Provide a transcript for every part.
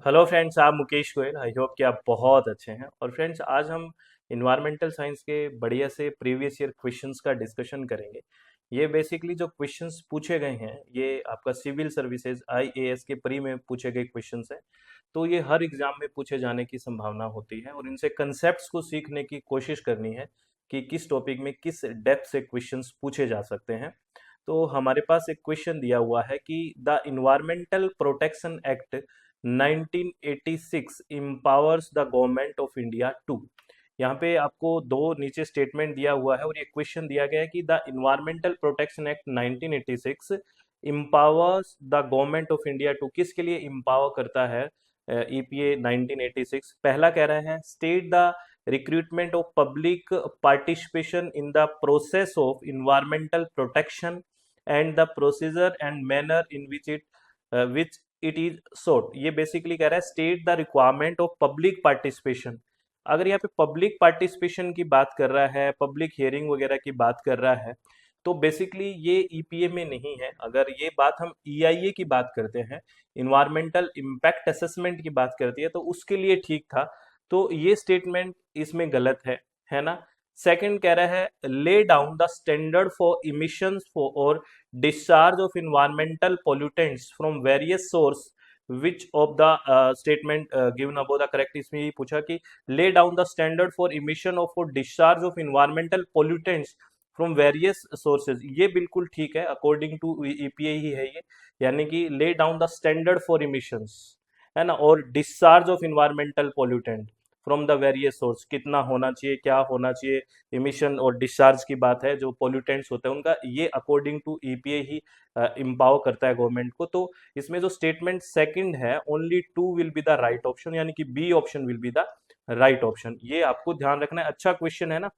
Hello friends, आप Mukesh Goyal. I hope कि आप बहुत अच्छे हैं। और फ्रेंड्स, आज हम इन्वायरमेंटल साइंस के बढ़िया से प्रीवियस ईयर क्वेश्चंस का डिस्कशन करेंगे। ये बेसिकली जो क्वेश्चंस पूछे गए हैं, ये आपका सिविल सर्विसेज आईएएस के प्री में पूछे गए क्वेश्चंस हैं। तो ये हर एग्जाम में पूछे जाने की संभावना होती है और इनसे कंसेप्ट को सीखने की कोशिश करनी है कि किस टॉपिक में किस डेप्थ से क्वेश्चंस पूछे जा सकते हैं। तो हमारे पास एक क्वेश्चन दिया हुआ है कि the environmental protection act 1986 empowers the government of India to. यहाँ पे आपको दो नीचे स्टेटमेंट दिया हुआ है और ये क्वेश्चन दिया गया है कि the environmental protection act 1986 empowers the government of India to, किसके लिए इम्पावर करता है ईपीए 1986। पहला कह रहा है state the recruitment of public participation in the process of environmental protection and the procedure and manner in which it is sought. ये basically कह रहा है state the requirement of public participation. अगर यहाँ पे पब्लिक पार्टिसिपेशन की बात कर रहा है, पब्लिक हियरिंग वगैरह की बात कर रहा है, तो बेसिकली ये ईपीए में नहीं है। अगर ये बात हम ईआईए की बात करते हैं, इन्वायरमेंटल इम्पैक्ट असेसमेंट की बात करती है, तो उसके लिए ठीक था। तो ये स्टेटमेंट इसमें गलत है ना। सेकंड कह रहा है lay down the standard for emissions for और discharge of environmental pollutants from various source which of the statement given above the correct। इसमें ये पूछा कि lay down the standard for emission of or discharge of environmental pollutants from various sources। ये बिल्कुल ठीक है, according to EPA ही है ये। यानी कि lay down the standard for emissions, है ना, और discharge of environmental pollutant from the various source, कितना होना चाहिए, क्या होना चाहिए, इमिशन और डिस्चार्ज की बात है, जो पोल्यूटेंट्स होते हैं उनका, ये अकॉर्डिंग टू ईपीए ही इम्पावर करता है गवर्नमेंट को। तो इसमें जो स्टेटमेंट सेकंड है only two will be the right option, यानी कि B option will be the right option. ये आपको ध्यान रखना है। अच्छा क्वेश्चन है ना।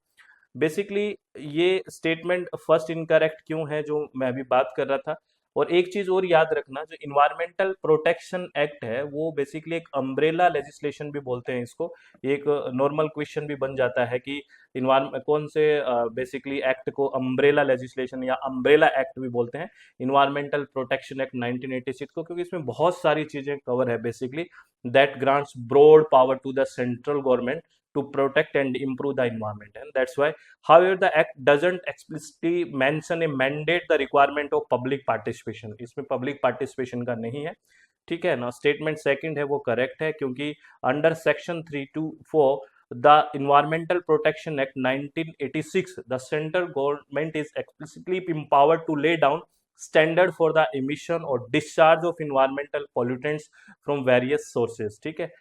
बेसिकली ये स्टेटमेंट फर्स्ट इनकरेक्ट क्यों है, जो मैं अभी बात कर रहा था। और एक चीज और याद रखना, जो इन्वायरमेंटल प्रोटेक्शन एक्ट है वो बेसिकली एक अम्ब्रेला लेजिस्लेशन भी बोलते हैं इसको। एक नॉर्मल क्वेश्चन भी बन जाता है कि इन्वायरमेंट कौन से बेसिकली एक्ट को अम्ब्रेला लेजिस्लेशन या अम्ब्रेला एक्ट भी बोलते हैं, इन्वायरमेंटल प्रोटेक्शन एक्ट 1986 को, क्योंकि इसमें बहुत सारी चीजें कवर है basically. That grants broad power to the central government to protect and improve the environment, and that's why, however, the act doesn't explicitly mention a mandate the requirement of public participation। इसमें public participation का नहीं है, ठीक है ना। Statement second है वो correct है, क्योंकि under section 324 the environmental protection act 1986 the central government is explicitly empowered to lay down standard for the emission और discharge of environmental pollutants from various sources, ठीक है।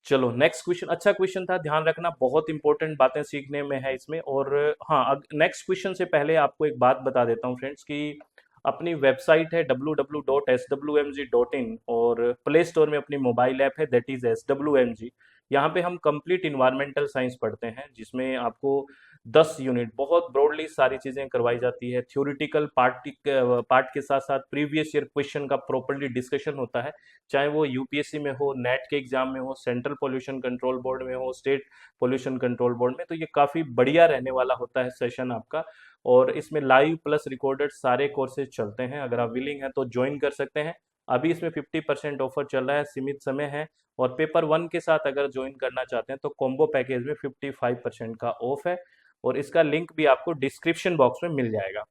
चलो नेक्स्ट क्वेश्चन, अच्छा question था, ध्यान रखना, बहुत इंपॉर्टेंट बातें सीखने में है इसमें। और हाँ, नेक्स्ट क्वेश्चन से पहले आपको एक बात बता देता हूँ फ्रेंड्स कि अपनी वेबसाइट है www.swmg.in और प्ले स्टोर में अपनी मोबाइल ऐप है दैट इज SWMG। यहाँ पे हम कंप्लीट इन्वायरमेंटल साइंस पढ़ते हैं, जिसमें आपको 10 यूनिट बहुत ब्रॉडली सारी चीजें करवाई जाती है। थ्योरेटिकल पार्ट के साथ साथ प्रीवियस ईयर क्वेश्चन का प्रॉपर्ली डिस्कशन होता है, चाहे वो यूपीएससी में हो, नेट के एग्जाम में हो, सेंट्रल पोल्यूशन कंट्रोल बोर्ड में हो, स्टेट पोल्यूशन कंट्रोल बोर्ड में। तो ये काफ़ी बढ़िया रहने वाला होता है सेशन आपका। और इसमें लाइव प्लस रिकॉर्डेड सारे कोर्सेज चलते हैं, अगर आप विलिंग हैं तो ज्वाइन कर सकते हैं। अभी इसमें 50% ऑफर चल रहा है, सीमित समय है। और पेपर 1 के साथ अगर ज्वाइन करना चाहते हैं तो कॉम्बो पैकेज में 55% का ऑफ है, और इसका लिंक भी आपको डिस्क्रिप्शन बॉक्स में मिल जाएगा।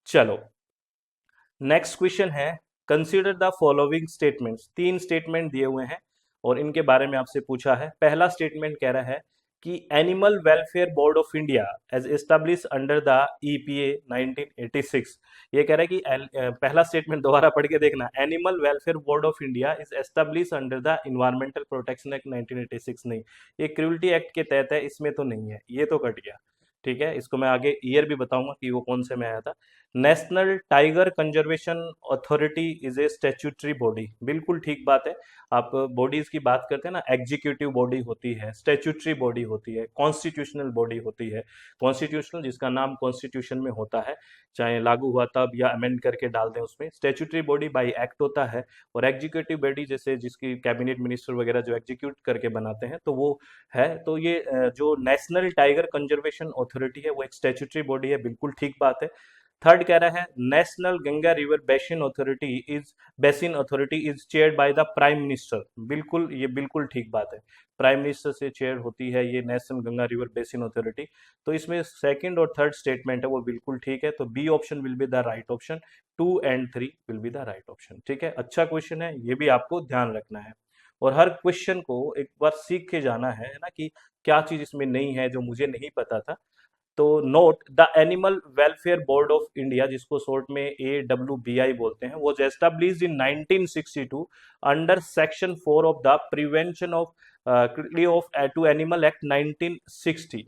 चलो नेक्स्ट क्वेश्चन है, consider the following statements. 3 statement दिए हुए हैं और इनके बारे में आपसे पूछा है। पहला स्टेटमेंट कह रहा है कि animal welfare board of India as establish under the EPA 1986। ये कह रहा है कि पहला स्टेटमेंट दोबारा पढ़ के देखना, animal welfare board of India is establish under the environmental protection act 1986 नहीं, ये क्रूल्टी एक्ट के तहत है, इसमें तो नहीं है, ये तो कट गया, ठीक है। इसको मैं आगे ईयर भी बताऊंगा कि वो कौन से में आया था। National tiger conservation authority is a statutory body, बिल्कुल ठीक बात है। आप बॉडीज की बात करते हैं ना, एग्जीक्यूटिव बॉडी होती है, स्टैट्यूटरी बॉडी होती है, कॉन्स्टिट्यूशनल बॉडी होती है। कॉन्स्टिट्यूशनल जिसका नाम कॉन्स्टिट्यूशन में होता है, चाहे लागू हुआ तब या अमेंड करके डाल दें उसमें। स्टैट्यूटरी बॉडी बाय एक्ट होता है, और एग्जीक्यूटिव बॉडी जैसे जिसकी कैबिनेट मिनिस्टर वगैरह जो एग्जीक्यूट करके बनाते हैं, तो वो है। तो ये जो नेशनल टाइगर कंजर्वेशन अथॉरिटी है वो एक स्टैट्यूटरी बॉडी है, बिल्कुल ठीक बात है। थर्ड कह रहा है national Ganga river basin authority is chaired by the prime minister. बिल्कुल, ये बिल्कुल ठीक बात है, प्राइम मिनिस्टर से चेयर होती है ये national Ganga river basin authority. तो इसमें सेकंड और थर्ड स्टेटमेंट है वो बिल्कुल ठीक है, तो B option will be the right option, 2 और 3 will be the right option. ठीक है, अच्छा क्वेश्चन है, ये भी आपको ध्यान रखना है और हर क्वेश्चन को एक बार सीख के जाना है ना, कि क्या चीज इसमें नहीं है जो मुझे नहीं पता था। तो note the animal welfare board of India, जिसको शॉर्ट में AWBI बोलते हैं, वो established in 1962 under section 4 of the prevention of cruelty of to animal act 1960,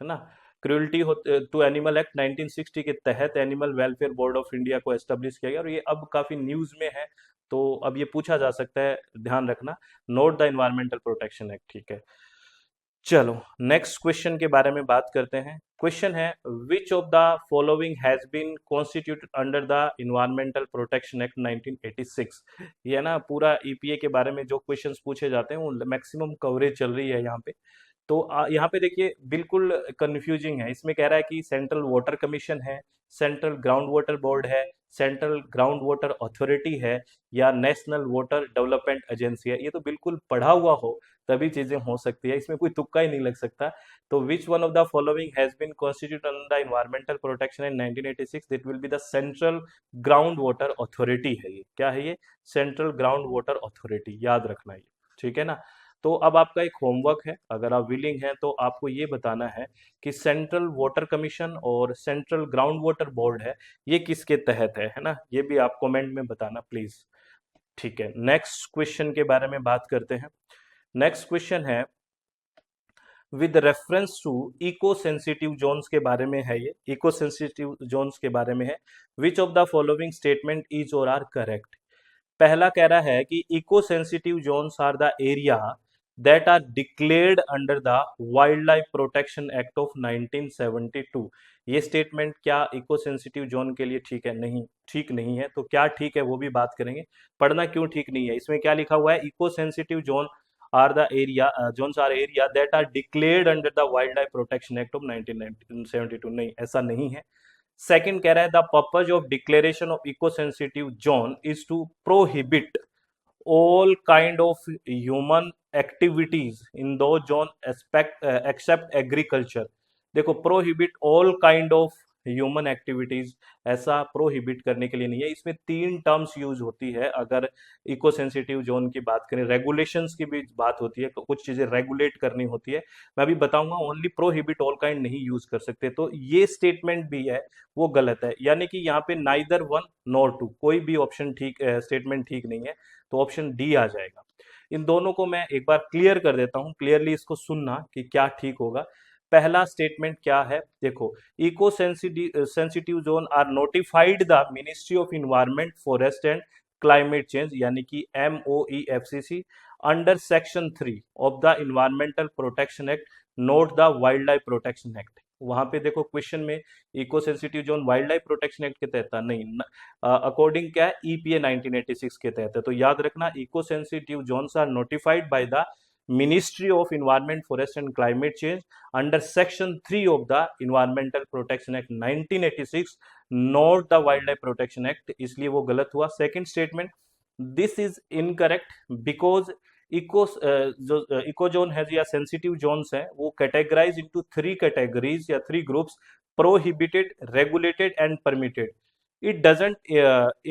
है ना। क्रुएल्टी टू एनिमल एक्ट 1960 के तहत animal welfare board of India को एस्टेब्लिश किया गया और ये अब काफी न्यूज में है, तो अब ये पूछा जा सकता है, ध्यान रखना। Note the environmental protection act. ठीक है, चलो नेक्स्ट क्वेश्चन के बारे में बात करते हैं। क्वेश्चन है which of the following has been constituted under the environmental protection act 1986। ये ना पूरा EPA के बारे में जो क्वेश्चंस पूछे जाते हैं वो मैक्सिमम कवरेज चल रही है यहाँ पे। तो यहाँ पे देखिए बिल्कुल कंफ्यूजिंग है, इसमें कह रहा है कि सेंट्रल वाटर कमीशन है, सेंट्रल ग्राउंड वाटर बोर्ड है, सेंट्रल ग्राउंड वाटर अथॉरिटी है, या नेशनल वाटर डेवलपमेंट एजेंसी है। ये तो बिल्कुल पढ़ा हुआ हो तभी चीजें हो सकती है, इसमें कोई तुक्का ही नहीं लग सकता। तो which one of the following has been constituted under the environmental protection in 1986, that will be the central ground water authority है। ये क्या है? ये सेंट्रल ग्राउंड वाटर अथॉरिटी, याद रखना ये। ठीक है ना। तो अब आपका एक होमवर्क है, अगर आप विलिंग हैं तो आपको ये बताना है कि सेंट्रल वाटर कमीशन और सेंट्रल ग्राउंड वाटर बोर्ड है, ये किसके तहत है ना, ये भी आप कमेंट में बताना प्लीज। ठीक है, नेक्स्ट क्वेश्चन के बारे में बात करते हैं। नेक्स्ट क्वेश्चन है with reference to eco sensitive zones के बारे में है, ये इको सेंसिटिव जोन्स के बारे में है। Which of the following statement is और आर करेक्ट। पहला कह रहा है कि eco sensitive zones are the area that are declared under the wild life protection act of 1972। ये स्टेटमेंट क्या इको सेंसिटिव जोन के लिए ठीक है? नहीं, ठीक नहीं है। तो क्या ठीक है वो भी बात करेंगे, पढ़ना क्यों ठीक नहीं है। इसमें क्या लिखा हुआ है? Eco sensitive zone are the area zones are area that are declared under the wild life protection act of 1972। नहीं, ऐसा नहीं है। सेकंड कह रहा है the purpose of declaration of eco sensitive zone is to prohibit all kind of human activities in those zone except agriculture। देखो, prohibit all kind of human activities, ऐसा prohibit करने के लिए नहीं है। इसमें 3 टर्म्स यूज होती है अगर इको सेंसिटिव जोन की बात करें। रेगुलेशंस की भी बात होती है, कुछ चीजें रेगुलेट करनी होती है। मैं अभी बताऊंगा, ओनली प्रोहिबिट ऑल काइंड नहीं यूज कर सकते। तो ये स्टेटमेंट भी है वो गलत है, यानी कि यहाँ पे नाइदर 1 nor 2, कोई भी ऑप्शन ठीक स्टेटमेंट ठीक नहीं है, तो ऑप्शन डी आ जाएगा। इन दोनों को मैं एक बार क्लियर कर देता हूं, क्लियरली इसको सुनना कि क्या ठीक होगा। पहला स्टेटमेंट क्या है? देखो, eco sensitive zone are notified the ministry of environment forest and climate change, यानी कि MOEFCC under section 3 of the environmental protection act, note the wild life protection act. वहां पे देखो क्वेश्चन में eco sensitive zone wild life protection act के तहत था, नहीं, अकॉर्डिंग क्या है? EPA 1986 के तहत है। तो याद रखना, eco sensitive zones are notified by the ministry of environment forest and climate change under section 3 of the environmental protection act 1986, not the wild life protection act, इसलिए वो गलत हुआ। Second statement, this is incorrect because जो eco zone है या sensitive Jones है वो categorise into 3 categories या 3 groups, prohibited, regulated and permitted. It doesn't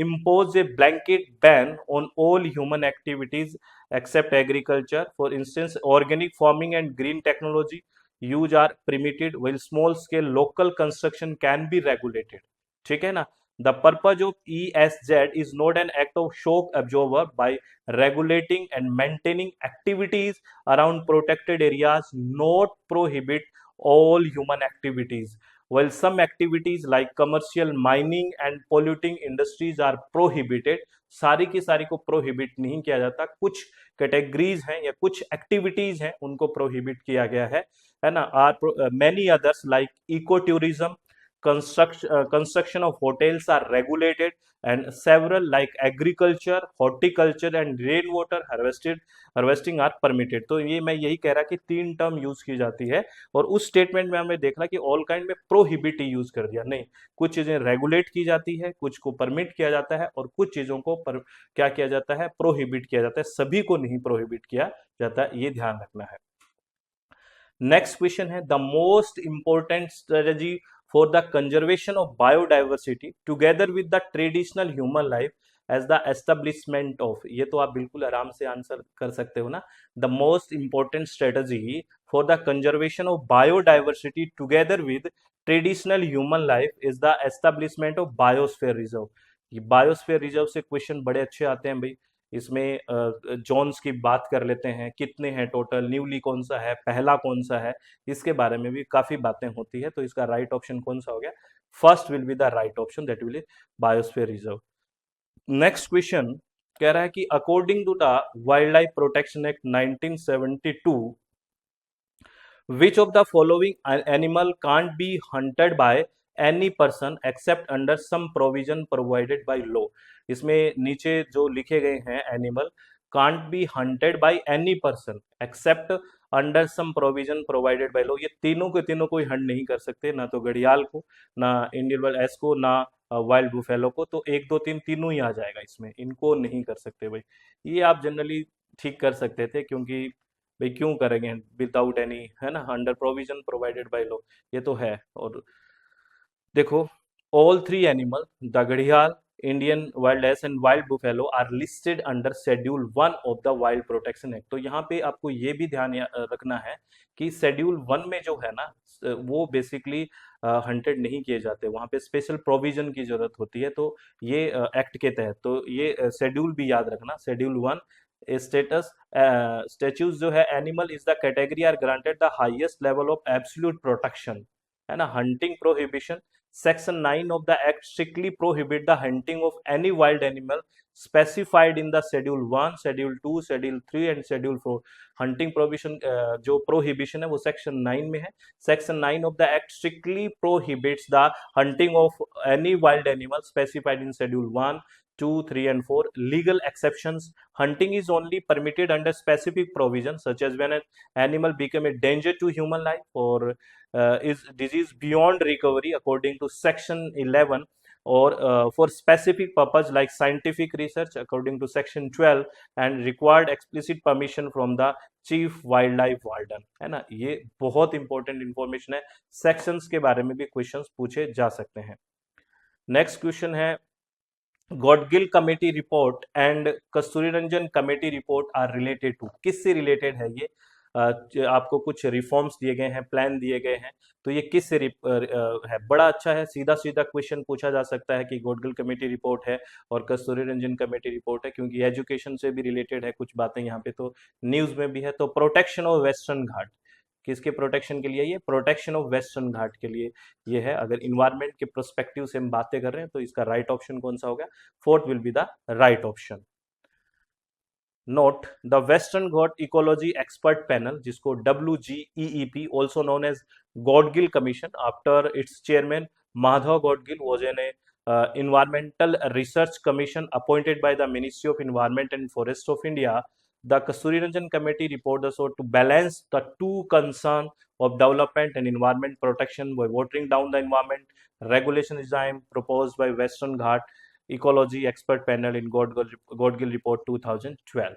impose a blanket ban on all human activities except agriculture. For instance, organic farming and green technology use are permitted, while small scale local construction can be regulated. ठीक है ना। The purpose of ESZ is not an act of shock absorber by regulating and maintaining activities around protected areas, not prohibit all human activities. While some activities like commercial mining and polluting industries are prohibited, सारी की सारी को prohibit नहीं किया जाता, कुछ categories हैं या कुछ एक्टिविटीज हैं उनको प्रोहिबिट किया गया है ना। Are many others like eco tourism, construction of hotels are regulated, and several like agriculture, horticulture and rainwater harvesting are permitted। तो ये मैं यही कह रहा कि तीन टर्म यूज की जाती है, और उस स्टेटमेंट में हमें देखना कि ऑल काइंड में प्रोहिबिट यूज कर दिया, नहीं, कुछ चीजें रेगुलेट की जाती है, कुछ को परमिट किया जाता है, और कुछ चीजों को क्या किया जाता है, प्रोहिबिट किया जाता है, सभी को नहीं प्रोहिबिट किया जाता है, ये ध्यान रखना है। नेक्स्ट क्वेश्चन है, the most important strategy for the conservation of biodiversity together with the traditional human life as the establishment of, ये तो आप बिल्कुल आराम से आंसर कर सकते हो ना। The most important strategy for the conservation of biodiversity together with traditional human life is the establishment of biosphere reserve. ये बायोस्फीयर रिजर्व से क्वेश्चन बड़े अच्छे आते हैं भाई। इसमें जोन्स की बात कर लेते हैं, कितने हैं टोटल, न्यूली कौन सा है, पहला कौन सा है, इसके बारे में भी काफी बातें होती है। तो इसका राइट ऑप्शन कौन सा हो गया, first will be the right option, that will be biosphere reserve. Next question कह रहा है कि according to the wild life protection act 1972, which of the following animal can't be hunted by any person except under some provision provided by law। इसमें नीचे जो लिखे गए हैं animal can't be hunted by any person except under some provision provided by law, ये तीनों के तीनों कोई हंट नहीं कर सकते, ना तो घड़ियाल को, ना इंडियन वाइल्ड एस को, ना वाइल्ड बुफेलो को। तो एक दो तीन तीनों ही आ जाएगा इसमें, इनको नहीं कर सकते भाई। ये आप जनरली ठीक कर सकते थे, क्योंकि भाई क्यों करेंगे विदाउट एनी, है ना, under provision provided by law, ये तो है। और देखो, ऑल थ्री एनिमल, द घड़ियाल, Indian wild ass and wild buffalo are listed under schedule 1 of the wild protection act. तो यहाँ पे आपको ये भी ध्यान रखना है कि शेड्यूल 1 में जो है ना, वो बेसिकली हंटेड नहीं किए जाते, वहाँ पे स्पेशल प्रोविजन की जरूरत होती है। तो ये एक्ट के तहत, तो ये शेड्यूल भी याद रखना, शेड्यूल 1 स्टेटस स्टेच्यूज जो है, animal is the category are granted the highest level of absolute protection, है ना। Hunting prohibition, section 9 of the act strictly prohibit the hunting of any wild animal specified in the schedule 1, schedule 2, schedule 3 and schedule 4। Hunting prohibition जो prohibition है वो section 9 में है। Section 9 of the act strictly prohibits the hunting of any wild animal specified in schedule 1, 2, 3 and 4. Legal exceptions: hunting is only permitted under specific provisions, such as when an animal become a danger to human life or is disease beyond recovery according to section 11, or for specific purpose like scientific research according to section 12, and required explicit permission from the chief wild life warden, है ना। ये बहुत important information है, sections के बारे में भी questions पूछे जा सकते हैं। नेक्स्ट क्वेश्चन है, Gadgil committee report and Kasturirangan committee report are related to, किससे रिलेटेड है ये? आपको कुछ रिफॉर्म्स दिए गए हैं, प्लान दिए गए हैं, तो ये किससे है? बड़ा अच्छा है, सीधा सीधा क्वेश्चन पूछा जा सकता है कि गॉडगिल कमेटी रिपोर्ट है और कस्तूरीरंजन कमेटी रिपोर्ट है, क्योंकि एजुकेशन से भी रिलेटेड है कुछ बातें यहाँ पे, तो न्यूज में भी है। तो प्रोटेक्शन ऑफ वेस्टर्न घाट, किसके प्रोटेक्शन के लिए? ये प्रोटेक्शन ऑफ वेस्टर्न घाट के लिए ये है। अगर इन्वायरमेंट के प्रोस्पेक्टिव से हम बातें कर रहे हैं तो इसका राइट ऑप्शन कौन सा होगा? Fourth will be the right option. Note, the Western Ghat ecology expert panel, जिसको WGEEP also known as Gadgil commission, after its chairman Madhav Gadgil was an environmental research commission appointed by the Ministry of Environment and Forest of India. The Kasturiranjan Committee report sought to balance the two concerns of development and environment protection by watering down the environment regulation design proposed by Western Ghat Ecology Expert Panel in Godgill Report 2012।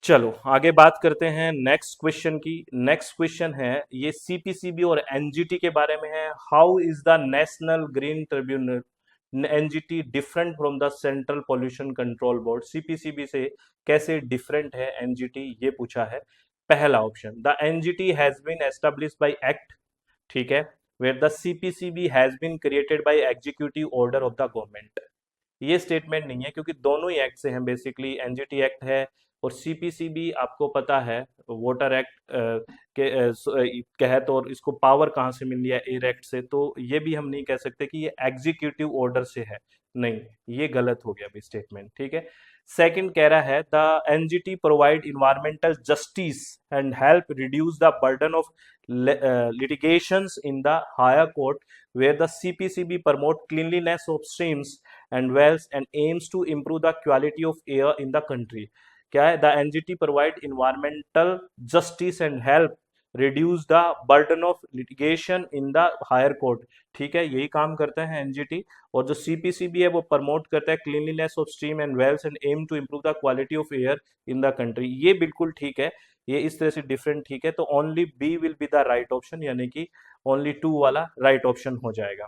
चलो आगे बात करते हैं next question की। Next question है, ये CPCB और NGT के बारे में है। How is the national green tribunal NGT different from the central pollution control board? CPCB से कैसे डिफरेंट है NGT, ये पूछा है। पहला option, the NGT has been established by act, ठीक है, where the CPCB has been created by executive order of the government. ये स्टेटमेंट नहीं है, क्योंकि दोनों ही एक्ट से हैं बेसिकली। NGT एक्ट है और CPCB आपको पता है वाटर एक्ट के है, तो और इसको पावर कहाँ से मिल रही है? एयर एक्ट से। तो ये भी हम नहीं कह सकते कि ये एग्जीक्यूटिव ऑर्डर से है, नहीं, ये गलत हो गया स्टेटमेंट, ठीक है। सेकंड कह रहा है, the NGT provide environmental justice and help reduce the burden of litigations in the higher court where the CPCB promote cleanliness of streams and wells and aims to improve the quality of air in the country. क्या है? The NGT provide environmental justice and help reduce the burden of litigation in the higher court. ठीक है, यही काम करता है NGT. और जो सीपीसीबी है वो प्रमोट करता है cleanliness of stream and wells and aim to improve the quality of air in the country. ये बिल्कुल ठीक है, ये इस तरह से डिफरेंट ठीक है। तो only B will be the right option, यानी कि ओनली 2 वाला राइट ऑप्शन हो जाएगा।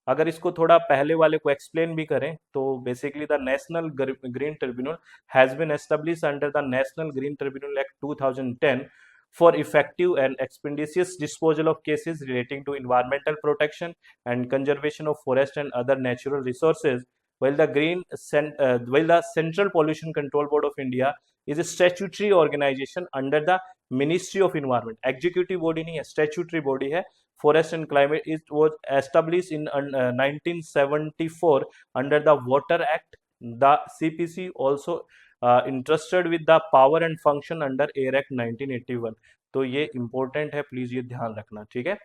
अगर इसको थोड़ा पहले वाले को एक्सप्लेन भी करें तो basically the national green tribunal has been establish under the national green tribunal act 2010 for effective and expeditious disposal of cases relating to environmental protection and conservation of forest and other natural resources, while the Central Pollution Control Board of India is a statutory organization under the Ministry of Environment. Executive body नहीं है, statutory body है। Forest and Climate it was established in 1974 under the Water Act. The CPC also interested with the power and function under air act 1981। तो ये important है, please ये ध्यान रखना, ठीक है।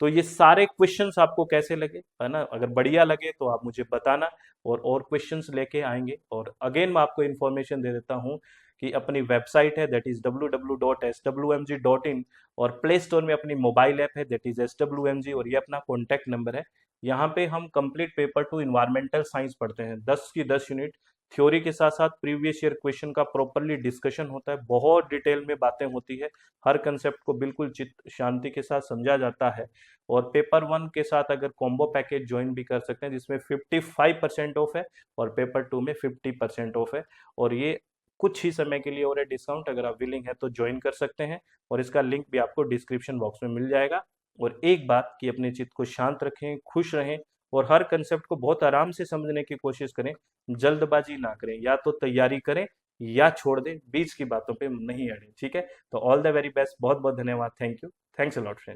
तो ये सारे क्वेश्चंस आपको कैसे लगे, है ना? अगर बढ़िया लगे तो आप मुझे बताना और क्वेश्चंस लेके आएंगे। और अगेन मैं आपको इन्फॉर्मेशन दे देता हूँ कि अपनी वेबसाइट है दैट इज www.swmg.in और प्ले स्टोर में अपनी मोबाइल ऐप है दैट इज SWMG और ये अपना कॉन्टैक्ट नंबर है। यहाँ पे हम कंप्लीट पेपर 2 इन्वायरमेंटल साइंस पढ़ते हैं, 10 की 10 यूनिट थ्योरी के साथ साथ प्रीवियस ईयर क्वेश्चन का प्रॉपरली डिस्कशन होता है, बहुत डिटेल में बातें होती है, हर कंसेप्ट को बिल्कुल चित्त शांति के साथ समझा जाता है। और पेपर 1 के साथ अगर कॉम्बो पैकेज ज्वाइन भी कर सकते हैं जिसमें 55% ऑफ है और पेपर 2 में 50% ऑफ है। और ये कुछ ही समय के लिए और है डिस्काउंट, अगर आप विलिंग है तो ज्वाइन कर सकते हैं और इसका लिंक भी आपको डिस्क्रिप्शन बॉक्स में मिल जाएगा। और एक बात कि अपने चित्त को शांत रखें, खुश रहें और हर कंसेप्ट को बहुत आराम से समझने की कोशिश करें, जल्दबाजी ना करें, या तो तैयारी करें या छोड़ दें, बीच की बातों पे नहीं अड़े, ठीक है। तो ऑल द वेरी बेस्ट, बहुत बहुत धन्यवाद, thank you, thanks a lot friends.